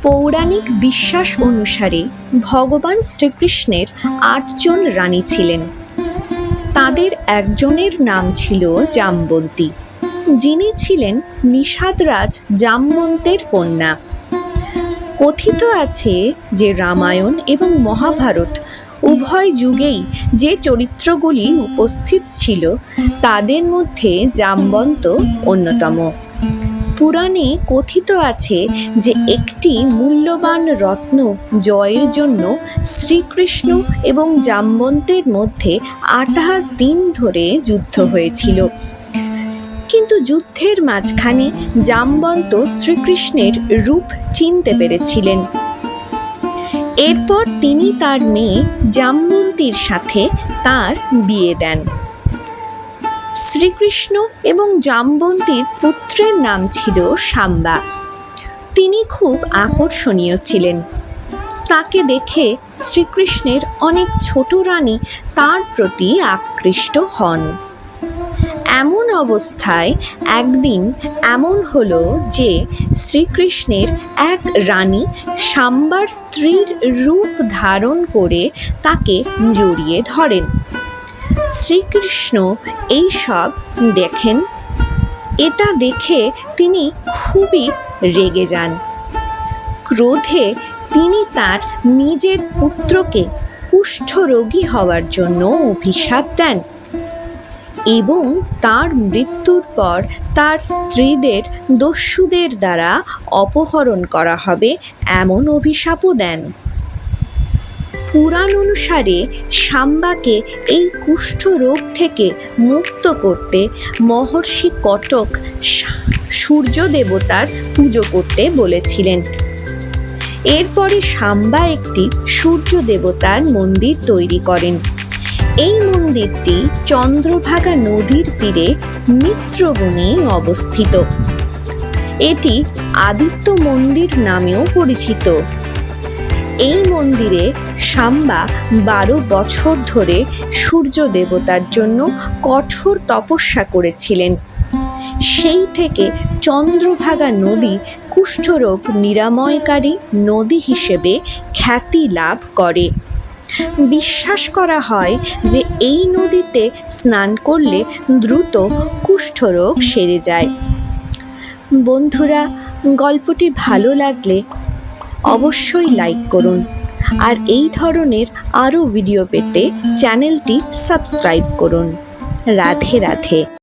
পৌরাণিক বিশ্বাস অনুসারে ভগবান শ্রীকৃষ্ণের ৮ জন রানী ছিলেন। তাদের একজনের নাম ছিল জামবন্তী, যিনি ছিলেন নিষাদরাজ জামবন্তের কন্যা। কথিত আছে যে রামায়ণ এবং মহাভারত উভয় যুগেই যে চরিত্রগুলি উপস্থিত ছিল তাদের মধ্যে জামবন্ত অন্যতম। পুরাণে কথিত আছে যে একটি মূল্যবান রত্ন জয়ের জন্য শ্রীকৃষ্ণ এবং জামবন্তের মধ্যে ২৮ দিন ধরে যুদ্ধ হয়েছিল, কিন্তু যুদ্ধের মাঝখানে জামবন্ত শ্রীকৃষ্ণের রূপ চিনতে পেরেছিলেন। এরপর তিনি তার মেয়ে জামবন্তীর সাথে তার বিয়ে দেন। শ্রীকৃষ্ণ এবং জামবন্তীর পুত্রের নাম ছিল সাম্বা। তিনি খুব আকর্ষণীয় ছিলেন। তাকে দেখে শ্রীকৃষ্ণের অনেক ছোট রানী তার প্রতি আকৃষ্ট হন। এমন অবস্থায় একদিন এমন হলো যে শ্রীকৃষ্ণের এক রানী সাম্বার স্ত্রীর রূপ ধারণ করে তাকে জড়িয়ে ধরেন। শ্রীকৃষ্ণ এই সব দেখেন। এটা দেখে তিনি খুবই রেগে যান। ক্রোধে তিনি তার নিজের পুত্রকে কুষ্ঠরোগী হওয়ার জন্য অভিশাপ দেন এবং তার মৃত্যুর পর তার স্ত্রীদের দস্যুদের দ্বারা অপহরণ করা হবে এমন অভিশাপও দেন। পুরাণ অনুসারে সাম্বাকে এই কুষ্ঠরোগ থেকে মুক্ত করতে মহর্ষি কটক সূর্য দেবতার পুজো করতে বলেছিলেন। এরপরে সাম্বা একটি সূর্য দেবতার মন্দির তৈরি করেন। এই মন্দিরটি চন্দ্রভাগা নদীর তীরে মিত্রবনে অবস্থিত। এটি আদিত্য মন্দির নামেও পরিচিত। এই মন্দিরে সাম্বা ১২ বছর ধরে সূর্য দেবতার জন্য কঠোর তপস্যা করেছিলেন। সেই থেকে চন্দ্রভাগা নদী কুষ্ঠরোগ নিরাময়কারী নদী হিসেবে খ্যাতি লাভ করে। বিশ্বাস করা হয় যে এই নদীতে স্নান করলে দ্রুত কুষ্ঠরোগ সেরে যায়। বন্ধুরা, গল্পটি ভালো লাগলে অবশ্যই লাইক করুন, আর এই ধরনের আরও ভিডিও পেতে চ্যানেলটি সাবস্ক্রাইব করুন। রাধে রাধে।